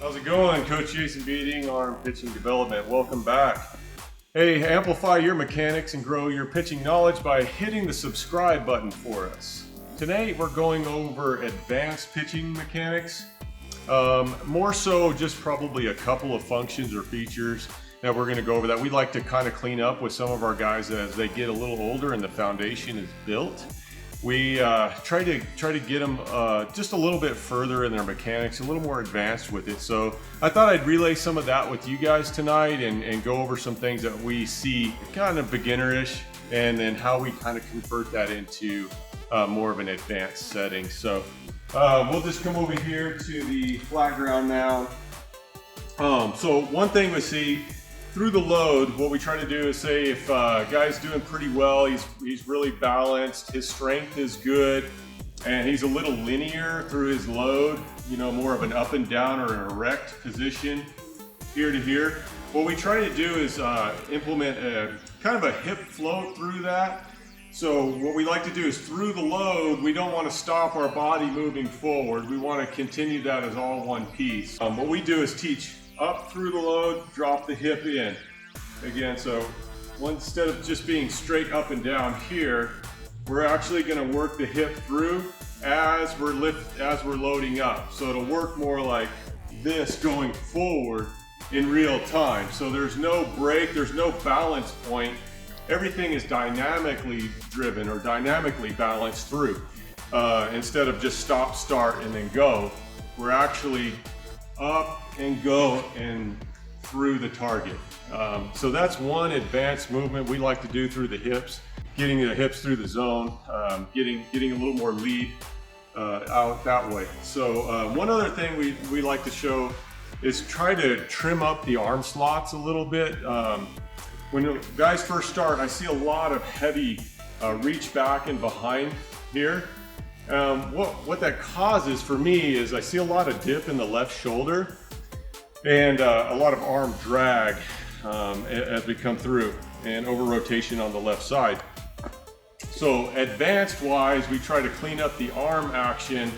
How's it going? Coach Jason Beeding, Arm Pitching Development. Welcome back. Hey, amplify your mechanics and grow your pitching knowledge by hitting the subscribe button for us. Today we're going over advanced pitching mechanics. More so just probably a couple of functions or features that we're going to go over that we'd like to kind of clean up with some of our guys as they get a little older and the foundation is built. We try to get them just a little bit further in their mechanics, a little more advanced with it. So I thought I'd relay some of that with you guys tonight and go over some things that we see kind of beginnerish and then how we kind of convert that into more of an advanced setting. So we'll just come over here to the flat ground now. So one thing we see through the load, what we try to do is say if a guy's doing pretty well, he's really balanced, his strength is good, and he's a little linear through his load, you know, more of an up and down or an erect position here to here. What we try to do is implement a kind of a hip float through that. So what we like to do is through the load, we don't want to stop our body moving forward. We want to continue that as all one piece. What we do is teach up through the load, drop the hip in. Again, so instead of just being straight up and down here, we're actually going to work the hip through as we're loading up. So it'll work more like this going forward in real time. So there's no break, there's no balance point. Everything is dynamically driven or dynamically balanced through. Instead of just stop, start, and then go, we're actually up and go and through the target. So that's one advanced movement we like to do through the hips, getting the hips through the zone, getting a little more lead out that way. So one other thing we like to show is try to trim up the arm slots a little bit. When guys first start, I see a lot of heavy reach back and behind here. What that causes for me is I see a lot of dip in the left shoulder and a lot of arm drag as we come through and over rotation on the left side. So advanced wise, we try to clean up the arm action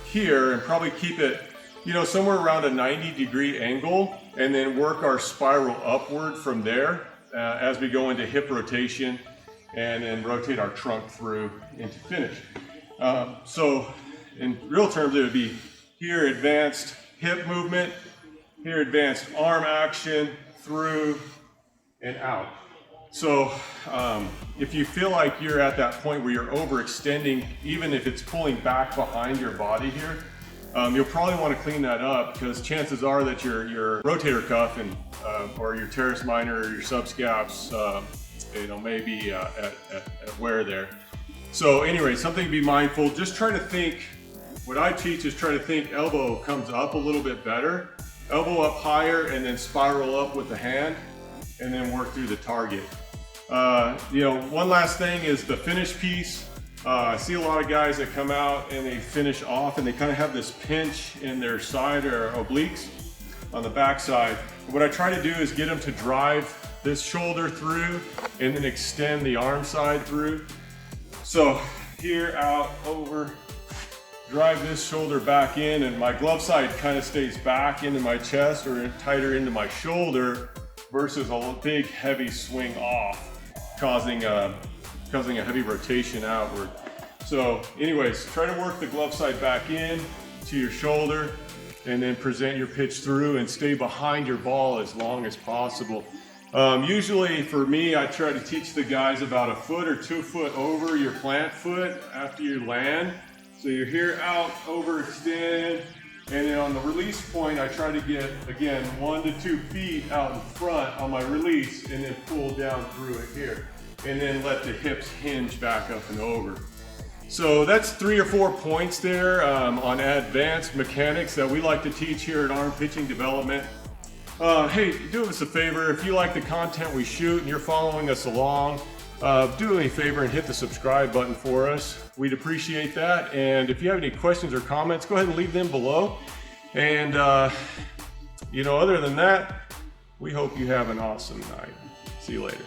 here and probably keep it, you know, somewhere around a 90-degree angle and then work our spiral upward from there as we go into hip rotation and then rotate our trunk through into finish. So in real terms, it would be here advanced hip movement, here advanced arm action, through and out. So if you feel like you're at that point where you're overextending, even if it's pulling back behind your body here, you'll probably want to clean that up because chances are that your rotator cuff and or your teres minor or your subscaps, you know, maybe at wear there. So anyway, something to be mindful. Just try to think, what I teach is try to think elbow comes up a little bit better, elbow up higher and then spiral up with the hand and then work through the target. You know, one last thing is the finish piece. I see a lot of guys that come out and they finish off and they kind of have this pinch in their side or obliques on the back side. What I try to do is get them to drive this shoulder through and then extend the arm side through. So here, out, over, drive this shoulder back in and my glove side kind of stays back into my chest or tighter into my shoulder versus a big heavy swing off, causing a heavy rotation outward. So anyways, try to work the glove side back in to your shoulder and then present your pitch through and stay behind your ball as long as possible. Usually for me, I try to teach the guys about 1 foot or 2 foot over your plant foot after you land. So you're here, out, overextend, and then on the release point, I try to get, again, 1 to 2 feet out in front on my release and then pull down through it here. And then let the hips hinge back up and over. So that's 3 or 4 points there on advanced mechanics that we like to teach here at Arm Pitching Development. Hey, do us a favor, if you like the content we shoot and you're following us along, do me a favor and hit the subscribe button for us. We'd appreciate that. And if you have any questions or comments, go ahead and leave them below. And, you know, other than that, we hope you have an awesome night. See you later.